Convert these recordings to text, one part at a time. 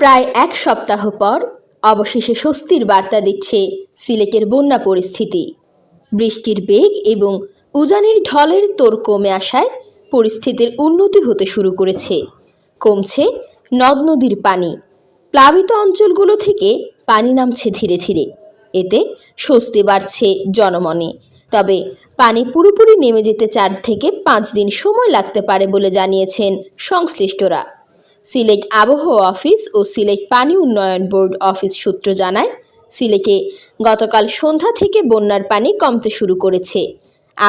প্রায় এক সপ্তাহ পর অবশেষে স্বস্তির বার্তা দিচ্ছে সিলেটের বন্যা পরিস্থিতি। বৃষ্টির বেগ এবং উজানের ঢলের তোড় কমে আসায় পরিস্থিতির উন্নতি হতে শুরু করেছে। কমছে নদ নদীর পানি, প্লাবিত অঞ্চলগুলো থেকে পানি নামছে ধীরে ধীরে। এতে স্বস্তি বাড়ছে জনমনে। তবে পানি পুরোপুরি নেমে যেতে 4 থেকে 5 দিন সময় লাগতে পারে বলে জানিয়েছেন সংশ্লিষ্টরা। সিলেট আবহাওয়া অফিস ও সিলেট পানি উন্নয়ন বোর্ড অফিস সূত্র জানায়, সিলেটে গতকাল সন্ধ্যা থেকে বন্যার পানি কমতে শুরু করেছে।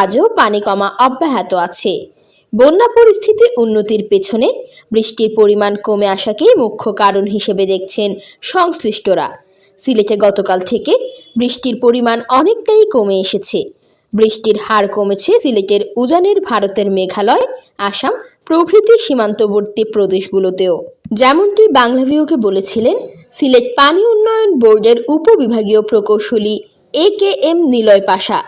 আজও পানি কমা অব্যাহত আছে। বন্যা পরিস্থিতি উন্নতির পেছনে বৃষ্টির পরিমাণ কমে আসাকেই মুখ্য কারণ হিসেবে দেখছেন সংশ্লিষ্টরা। সিলেটে গতকাল থেকে বৃষ্টির পরিমাণ অনেকটাই কমে এসেছে। বৃষ্টির হার কমেছে সিলেটের উজানের ভারতের মেঘালয়, আসাম প্রভৃতি সীমান্তবর্তী প্রদেশগুলোতেও। যেমনটি বাংলাভিউকে বলেছিলেন সিলেট পানি উন্নয়ন বোর্ডের উপবিভাগীয় প্রকৌশলী AKM নিলয় পাশা।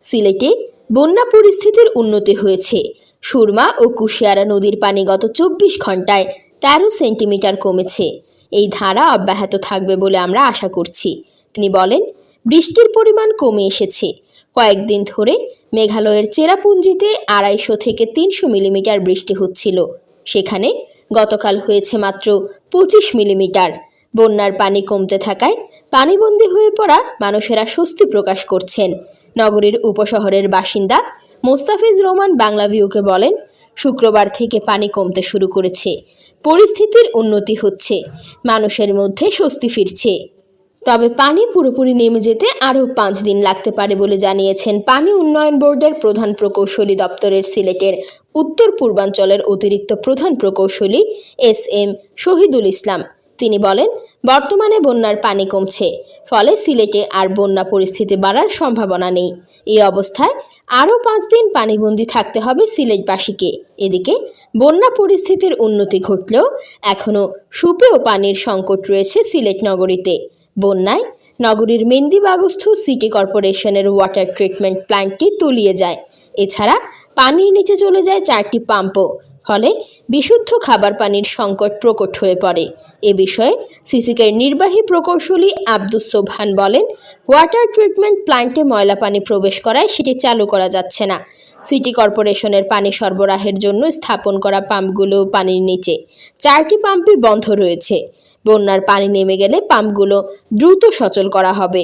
সিলেটে বন্যা পরিস্থিতির উন্নতি হয়েছে। সুরমা ও কুশিয়ারা নদীর পানি গত 24 ঘন্টায় 13 সেন্টিমিটার কমেছে। এই ধারা অব্যাহত থাকবে বলে আমরা আশা করছি। তিনি বলেন, বৃষ্টির পরিমাণ কমে এসেছে। কয়েকদিন ধরে মেঘালয়ের চেরাপুঞ্জিতে 250 থেকে 300 মিলিমিটার বৃষ্টি হচ্ছিল, সেখানে গতকাল হয়েছে মাত্র 25 মিলিমিটার। বন্যার পানি কমতে থাকায় পানিবন্দী হয়ে পড়া মানুষেরা স্বস্তি প্রকাশ করছেন। নগরীর উপশহরের বাসিন্দা মোস্তাফিজ রহমান বাংলাভিউকে বলেন, শুক্রবার থেকে পানি কমতে শুরু করেছে, পরিস্থিতির উন্নতি হচ্ছে, মানুষের মধ্যে স্বস্তি ফিরছে। তবে পানি পুরোপুরি নেমে যেতে আরও 5 দিন লাগতে পারে বলে জানিয়েছেন পানি উন্নয়ন বোর্ডের প্রধান প্রকৌশলী দপ্তরের সিলেটের উত্তর পূর্বাঞ্চলের অতিরিক্ত প্রধান প্রকৌশলী SM শহীদুল ইসলাম। তিনি বলেন, বর্তমানে বন্যার পানি কমছে, ফলে সিলেটে আর বন্যা পরিস্থিতি বাড়ার সম্ভাবনা নেই। এই অবস্থায় আরও 5 দিন পানিবন্দী থাকতে হবে সিলেটবাসীকে। এদিকে বন্যা পরিস্থিতির উন্নতি ঘটলেও এখনও সুপেয় পানির সংকট রয়েছে সিলেট নগরীতে। বন্যায় নগরীর মেন্দিবাগস্থ সিটি কর্পোরেশনের ওয়াটার ট্রিটমেন্ট প্ল্যান্টটি তলিয়ে যায়। এছাড়া পানির নিচে চলে যায় 4টি পাম্পও, ফলে বিশুদ্ধ খাবার পানির সংকট প্রকট হয়ে পড়ে। এ বিষয়ে সিসিকের নির্বাহী প্রকৌশলী আব্দুস সোবহান বলেন, ওয়াটার ট্রিটমেন্ট প্ল্যান্টে ময়লা পানি প্রবেশ করায় সেটি চালু করা যাচ্ছে না। সিটি কর্পোরেশনের পানি সরবরাহের জন্য স্থাপন করা পাম্পগুলো পানির নিচে, 4টি পাম্পই বন্ধ রয়েছে। বন্যার পানি নেমে গেলে পাম্পগুলো দ্রুত সচল করা হবে।